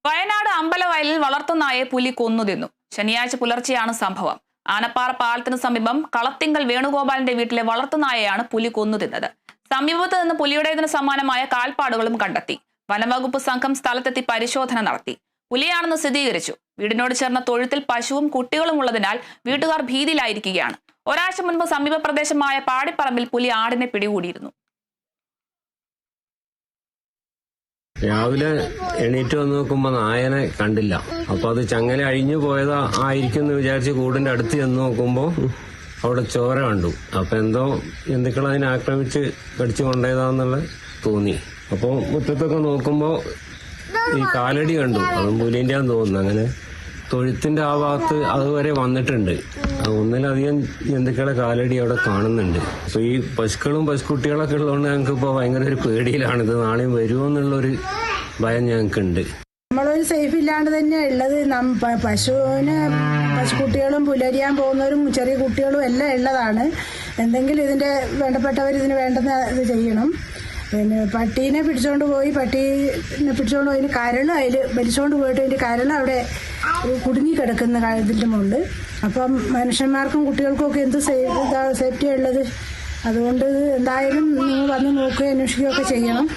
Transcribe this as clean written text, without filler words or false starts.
വയനാട് അമ്പലവയലിൽ വളർത്തുനായെ പുലി കൊന്നു തിന്നു. ശനിയാഴ്ച പുലർച്ചെയാണ് സംഭവം. ആനപ്പാറ പാലത്തിന് സമീപം കളത്തിങ്കൽ വേണുഗോപാലിന്റെ വീട്ടിലെ വളർത്തുനായയാണ് പുലി കൊന്നു തിന്നത്. സമീപത്ത് നിന്ന് പുലിയുടേതിന് സമാനമായ കാൽപ്പാടുകളും കണ്ടെത്തി. വനംവകുപ്പ് സംഘം സ്ഥലത്തെത്തി പരിശോധന നടത്തി. പുലിയാണെന്ന് സ്ഥിരീകരിച്ചു. വീടിനോട് ചേർന്ന തൊഴുത്തിൽ പശുവും കുട്ടികളും ഉള്ളതിനാൽ വീട്ടുകാർ ഭീതിയിലായിരിക്കുകയാണ്. ഒരാഴ്ച മുൻപ് സമീപ പ്രദേശമായ പാടിപ്പറമ്പിൽ പുലി ആടിനെ പിടികൂടിയിരുന്നു. രാവിലെ എണീറ്റ് വന്ന് നോക്കുമ്പോ നായനെ കണ്ടില്ല. അപ്പൊ അത് ചങ്ങല അഴിഞ്ഞു പോയതാ ആയിരിക്കും എന്ന് വിചാരിച്ച് കൂടിന്റെ അടുത്ത് ചെന്ന് നോക്കുമ്പോ അവിടെ ചോര കണ്ടു. അപ്പൊ എന്തോ ജന്തുക്കൾ അതിനെ ആക്രമിച്ച് കടിച്ചു കൊണ്ടേതാന്നുള്ള തോന്നി. അപ്പൊ മുറ്റത്തൊക്കെ നോക്കുമ്പോ ഈ കാലടി കണ്ടു. അതും പുലിന്റെ ആണെന്ന് തോന്നുന്നു. അങ്ങനെ തൊഴുത്തിന്റെ ആ ഭാഗത്ത് അതുവരെ വന്നിട്ടുണ്ട്. ഒന്നിലധികം ജന്തുക്കളെ കാലടി അവിടെ കാണുന്നുണ്ട്. അപ്പൊ ഈ പശുക്കളും പശുക്കുട്ടികളൊക്കെ ഉള്ളതുകൊണ്ട് ഞങ്ങൾക്ക് ഇപ്പൊ ഭയങ്കര ഒരു പേടിയിലാണ്. ഇത് നാളെയും വരുമോ എന്നുള്ളൊരു ഭയം ഞങ്ങൾക്കുണ്ട്. നമ്മളൊരു സേഫ് ഇല്ലാണ്ട് തന്നെ ഉള്ളത്. പശുക്കുട്ടികളും പുലരിയാൻ പോകുന്നവരും ചെറിയ കുട്ടികളും എല്ലാം ഉള്ളതാണ്. എന്തെങ്കിലും ഇതിന്റെ വേണ്ടപ്പെട്ടവർ ഇതിന് വേണ്ടെന്ന് ഇത് ചെയ്യണം. പിന്നെ പട്ടീനെ പിടിച്ചോണ്ട് പോയി കരൾ അതിൽ വലിച്ചോണ്ട് പോയിട്ട് അതിന്റെ കരൾ അവിടെ കുടുങ്ങിക്കിടക്കുന്ന ഇതിന്റെ മുകളിൽ. അപ്പം മനുഷ്യന്മാർക്കും കുട്ടികൾക്കും ഒക്കെ എന്ത് സേഫ്റ്റി ഉള്ളത്. അതുകൊണ്ട് എന്തായാലും നിങ്ങൾ വന്ന് നോക്കുകയും അന്വേഷിക്കുകയൊക്കെ ചെയ്യണം.